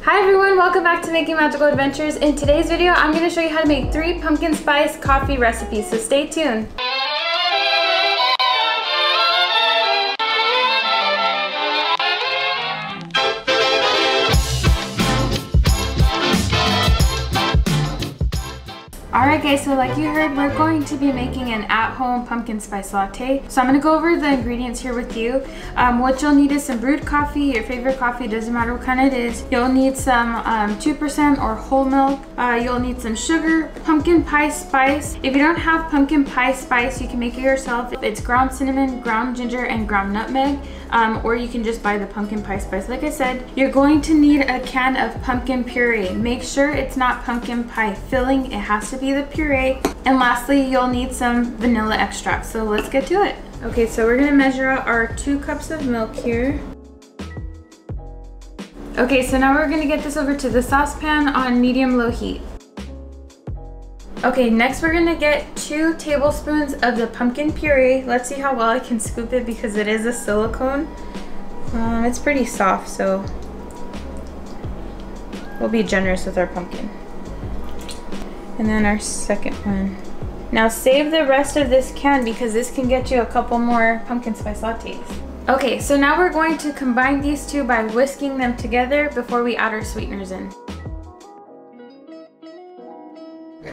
Hi everyone, welcome back to Making Magical Adventures. In today's video, I'm going to show you how to make 3 pumpkin spice coffee recipes, so stay tuned. Alright guys, so like you heard, we're going to be making an at-home pumpkin spice latte. So I'm going to go over the ingredients here with you. What you'll need is some brewed coffee, your favorite coffee, doesn't matter what kind it is. You'll need some 2% or whole milk. You'll need some sugar, pumpkin pie spice. If you don't have pumpkin pie spice, you can make it yourself. It's ground cinnamon, ground ginger, and ground nutmeg. Or you can just buy the pumpkin pie spice. Like I said, you're going to need a can of pumpkin puree. Make sure it's not pumpkin pie filling. It has to be the puree. And lastly, you'll need some vanilla extract. So let's get to it. Okay, so we're gonna measure out our 2 cups of milk here. Okay, so now we're gonna get this over to the saucepan on medium-low heat. Okay, next we're gonna get 2 tablespoons of the pumpkin puree. Let's see how well I can scoop it because it is a silicone. It's pretty soft, so we'll be generous with our pumpkin. And then our second one. Now save the rest of this can because this can get you a couple more pumpkin spice lattes. Okay, so now we're going to combine these 2 by whisking them together before we add our sweeteners in.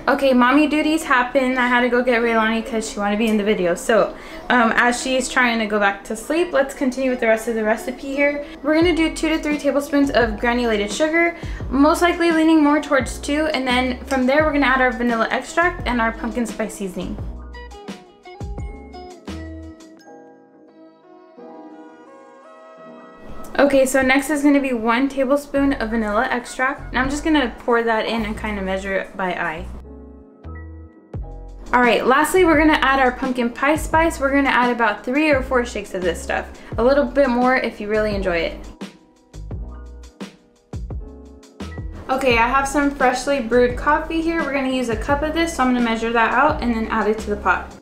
Okay, mommy duties happen. I had to go get Raylani because she wanted to be in the video. So as she's trying to go back to sleep, let's continue with the rest of the recipe here. We're gonna do 2 to 3 tablespoons of granulated sugar, most likely leaning more towards 2, and then from there we're gonna add our vanilla extract and our pumpkin spice seasoning. Okay, so next is going to be 1 tablespoon of vanilla extract. And I'm just going to pour that in and kind of measure it by eye. Alright, lastly we're going to add our pumpkin pie spice. We're going to add about 3 or 4 shakes of this stuff. A little bit more if you really enjoy it. Okay, I have some freshly brewed coffee here. We're going to use a cup of this, so I'm going to measure that out and then add it to the pot.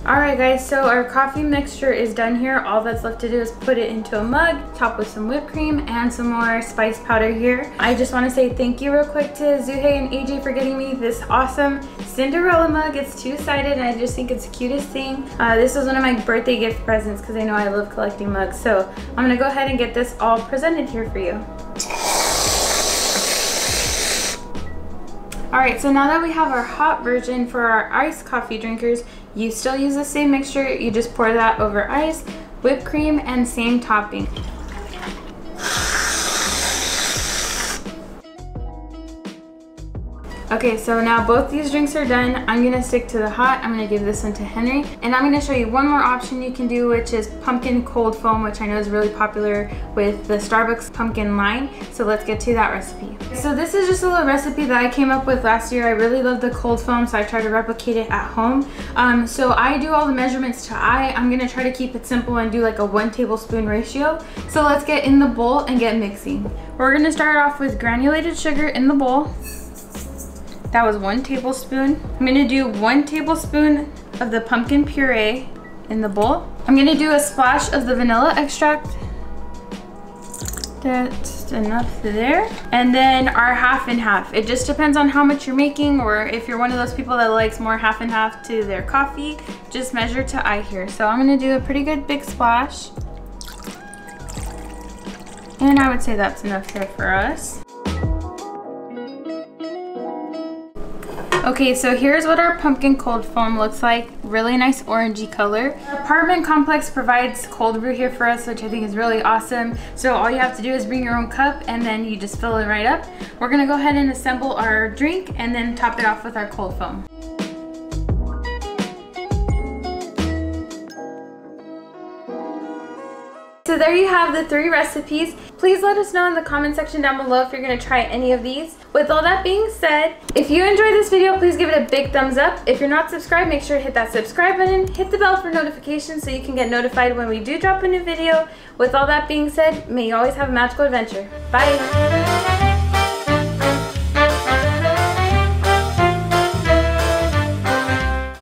Alright guys, so our coffee mixture is done here. All that's left to do is put it into a mug, top with some whipped cream and some more spice powder here. I just want to say thank you real quick to Zuhei and AJ for getting me this awesome Cinderella mug. It's 2-sided and I just think it's the cutest thing. This was one of my birthday gift presents because I know I love collecting mugs. So I'm going to go ahead and get this all presented here for you. Alright, so now that we have our hot version for our iced coffee drinkers, you still use the same mixture, you just pour that over ice, whipped cream, and same topping. Okay, so now both these drinks are done. I'm gonna stick to the hot. I'm gonna give this one to Henry. And I'm gonna show you one more option you can do, which is pumpkin cold foam, which I know is really popular with the Starbucks pumpkin line. So let's get to that recipe. So this is just a little recipe that I came up with last year. I really love the cold foam, so I try to replicate it at home. So I do all the measurements to eye. I'm gonna try to keep it simple and do like a 1 tablespoon ratio. So let's get in the bowl and get mixing. We're gonna start off with granulated sugar in the bowl. That was 1 tablespoon. I'm gonna do 1 tablespoon of the pumpkin puree in the bowl. I'm gonna do a splash of the vanilla extract. That's enough there. And then our half and half. It just depends on how much you're making, or if you're one of those people that likes more half and half to their coffee, just measure to eye here. So I'm gonna do a pretty good big splash. And I would say that's enough there for us. Okay, so here's what our pumpkin cold foam looks like. Really nice orangey color. Our apartment complex provides cold brew here for us, which I think is really awesome. So all you have to do is bring your own cup and then you just fill it right up. We're gonna go ahead and assemble our drink and then top it off with our cold foam. So there you have the 3 recipes. Please let us know in the comment section down below if you're going to try any of these. With all that being said, if you enjoyed this video, please give it a big thumbs up. If you're not subscribed, make sure to hit that subscribe button. Hit the bell for notifications so you can get notified when we do drop a new video. With all that being said, may you always have a magical adventure. Bye!